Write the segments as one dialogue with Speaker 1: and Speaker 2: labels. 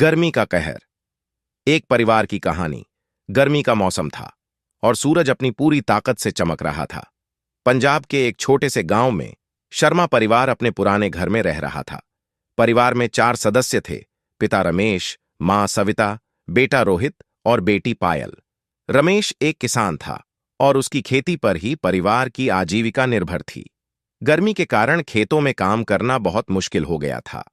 Speaker 1: गर्मी का कहर। एक परिवार की कहानी। गर्मी का मौसम था और सूरज अपनी पूरी ताकत से चमक रहा था। पंजाब के एक छोटे से गांव में शर्मा परिवार अपने पुराने घर में रह रहा था। परिवार में 4 सदस्य थे। पिता रमेश, मां सविता, बेटा रोहित और बेटी पायल। रमेश एक किसान था और उसकी खेती पर ही परिवार की आजीविका निर्भर थी। गर्मी के कारण खेतों में काम करना बहुत मुश्किल हो गया था।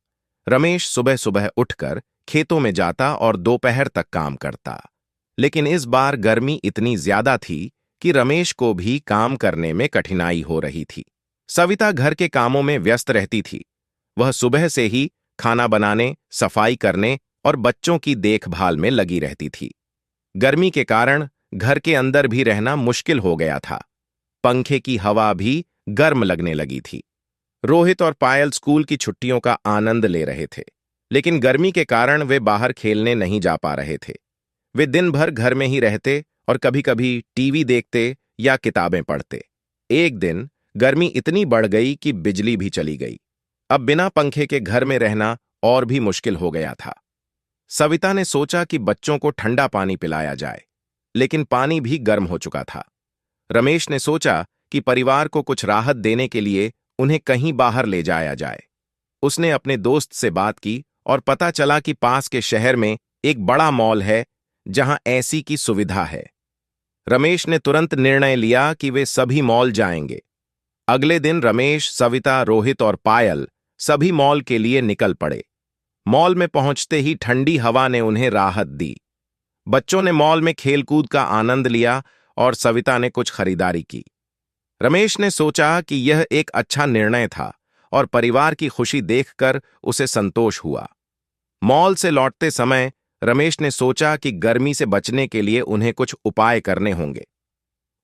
Speaker 1: रमेश सुबह सुबह उठकर खेतों में जाता और दोपहर तक काम करता। लेकिन इस बार गर्मी इतनी ज्यादा थी कि रमेश को भी काम करने में कठिनाई हो रही थी। सविता घर के कामों में व्यस्त रहती थी। वह सुबह से ही खाना बनाने, सफाई करने और बच्चों की देखभाल में लगी रहती थी। गर्मी के कारण घर के अंदर भी रहना मुश्किल हो गया था। पंखे की हवा भी गर्म लगने लगी थी। रोहित और पायल स्कूल की छुट्टियों का आनंद ले रहे थे, लेकिन गर्मी के कारण वे बाहर खेलने नहीं जा पा रहे थे। वे दिन भर घर में ही रहते और कभी-कभी टीवी देखते या किताबें पढ़ते। एक दिन गर्मी इतनी बढ़ गई कि बिजली भी चली गई। अब बिना पंखे के घर में रहना और भी मुश्किल हो गया था। सविता ने सोचा कि बच्चों को ठंडा पानी पिलाया जाए, लेकिन पानी भी गर्म हो चुका था। रमेश ने सोचा कि परिवार को कुछ राहत देने के लिए उन्हें कहीं बाहर ले जाया जाए। उसने अपने दोस्त से बात की और पता चला कि पास के शहर में एक बड़ा मॉल है जहां एसी की सुविधा है। रमेश ने तुरंत निर्णय लिया कि वे सभी मॉल जाएंगे। अगले दिन रमेश, सविता, रोहित और पायल सभी मॉल के लिए निकल पड़े। मॉल में पहुंचते ही ठंडी हवा ने उन्हें राहत दी। बच्चों ने मॉल में खेलकूद का आनंद लिया और सविता ने कुछ खरीदारी की। रमेश ने सोचा कि यह एक अच्छा निर्णय था और परिवार की खुशी देखकर उसे संतोष हुआ। मॉल से लौटते समय रमेश ने सोचा कि गर्मी से बचने के लिए उन्हें कुछ उपाय करने होंगे।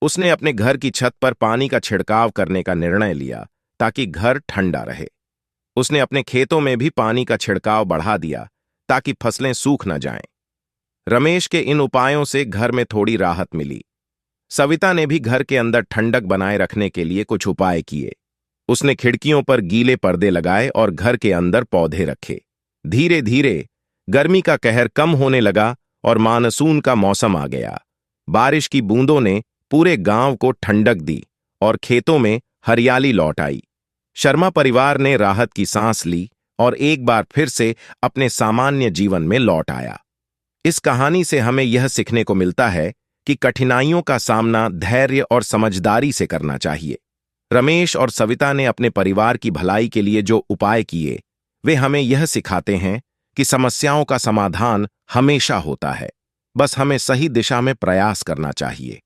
Speaker 1: उसने अपने घर की छत पर पानी का छिड़काव करने का निर्णय लिया ताकि घर ठंडा रहे। उसने अपने खेतों में भी पानी का छिड़काव बढ़ा दिया ताकि फसलें सूख न जाएं। रमेश के इन उपायों से घर में थोड़ी राहत मिली। सविता ने भी घर के अंदर ठंडक बनाए रखने के लिए कुछ उपाय किए। उसने खिड़कियों पर गीले पर्दे लगाए और घर के अंदर पौधे रखे। धीरे धीरे गर्मी का कहर कम होने लगा और मानसून का मौसम आ गया। बारिश की बूंदों ने पूरे गांव को ठंडक दी और खेतों में हरियाली लौट आई। शर्मा परिवार ने राहत की सांस ली और एक बार फिर से अपने सामान्य जीवन में लौट आया। इस कहानी से हमें यह सीखने को मिलता है कि कठिनाइयों का सामना धैर्य और समझदारी से करना चाहिए। रमेश और सविता ने अपने परिवार की भलाई के लिए जो उपाय किए, वे हमें यह सिखाते हैं कि समस्याओं का समाधान हमेशा होता है। बस हमें सही दिशा में प्रयास करना चाहिए।